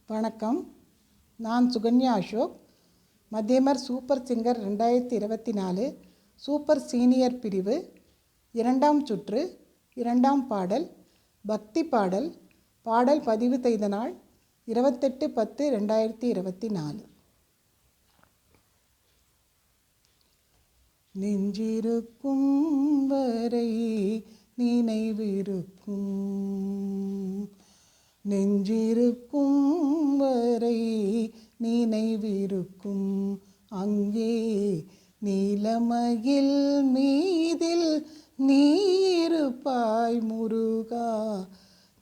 வணக்கம். நான் சுகன்யா அசோக். மத்தியமர் சூப்பர் சிங்கர் 2024 சூப்பர் சீனியர் பிரிவு 2ஆம் சுற்று 2ஆம் பாடல் பக்தி பாடல். பாடல் பதிவு செய்த நாள் 28/10/2024. நெஞ்சிருக்கும் வரை நினைவிருக்கும், நெஞ்சிருக்கும் வரை நினைவிருக்கும், அங்கே நீலமயில் மீதில் நீருப்பாய் முருகா.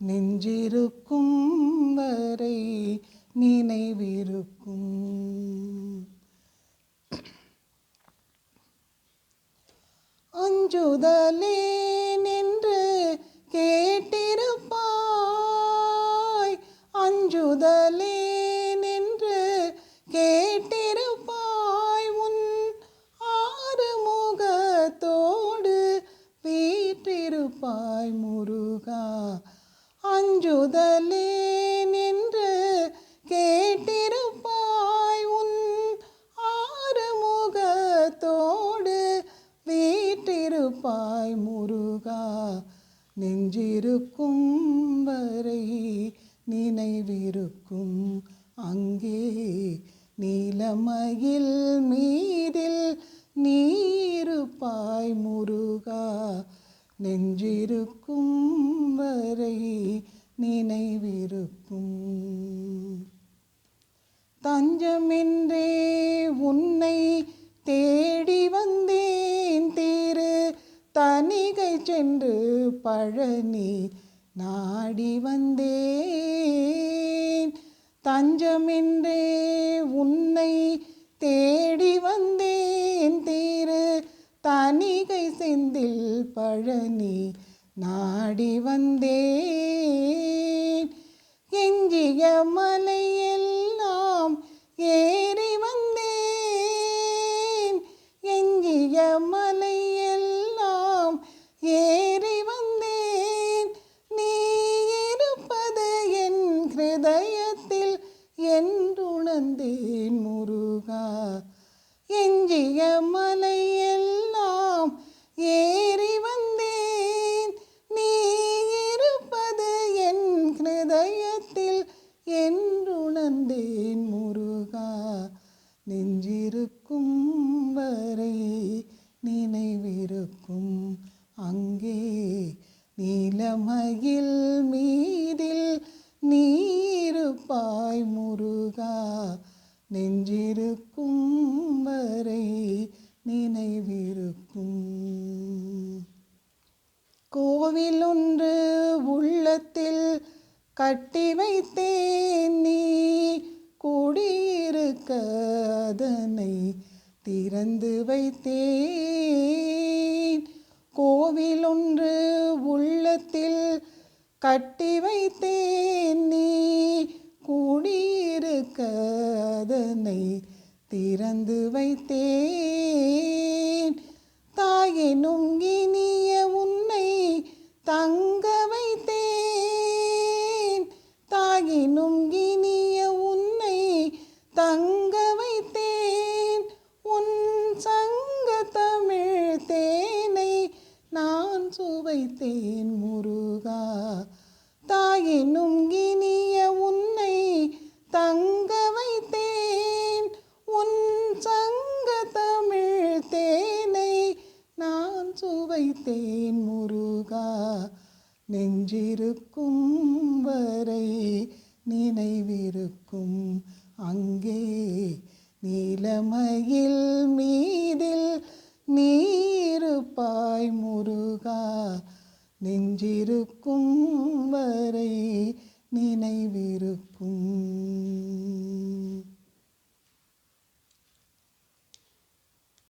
நெஞ்சிருக்கும் வரை நினைவிருக்கும். அஞ்சுதலேன் என்று கேட்டிருப்பாய், அஞ்சுதலேன் என்று கேட்டிருப்பாய், உன் ஆறுமுகத்தோடு வீற்றிருப்பாய் முருகா. அஞ்சுதலேன் என்று கேட்டிருப்பாய், உன் ஆறுமுகத்தோடு வீற்றிருப்பாய் முருகா. நெஞ்சிருக்கும் வரை நினைவிருக்கும், அங்கே நீலமயில் மீதில் நீருப்பாய் முருகா. நெஞ்சிருக்கும் வரை நினைவிருக்கும். தஞ்சமென்றே உன்னை தேடி வந்தேன், திரு தணிகை சென்று பழனி நாடி வந்தேன். தஞ்சமென்றே உன்னை தேடி வந்தேன், திரு தணிகை செந்தில் பழனி நாடி வந்தேன். எஞ்சிய மலையெல்லாம் ஏறி வந்தேன், எஞ்சிய மலையெல்லாம் ஏறி வந்தேன். நீ இருப்பது என் ஹிருதயத்தில் என்றுணர்ந்தேன் முருகா. எஞ்சிய மலையெல்லாம் ஏறி வந்தேன், நீ இருப்பது என் ஹிருதயத்தில் என்றுணர்ந்தேன் முருகா. நெஞ்சிருக்கும் வரை நினைவிருக்கும், அங்கே நீலமயில் மீதில் நீருப்பாய் முருகா. நெஞ்சிருக்கும் வரை நினைவிருக்கும். கோவில் ஒன்று உள்ளத்தில் கட்டி வைத்தேன், நீ குடியிருக்க அதனை திறந்து வைத்தேன். கோவில் ஒன்று உள்ளத்தில் கட்டி வைத்தேன், நீ குடியிருக்க அதனை திறந்து வைத்தேன். தாயினும் இனிய உன்னை தங்க வைத்தேன், தாயினும் இனிய உன்னை தங்க வைத்தேன். உன் சங்க தமிழ் தேனை நான் சுவைத்தேன் முருகா. தாயினும் இனிய உன்னை தங்க வைத்தேன், உன் சங்க தமிழ் தேனை நான் சுவைத்தேன் முருகா. நெஞ்சிருக்கும் வரை நினைவிருக்கும், அங்கே நீலமயில் மீதில் நீருப்பாய் முருகா. நெஞ்சிருக்கும் வரை நினைவிருக்கும்.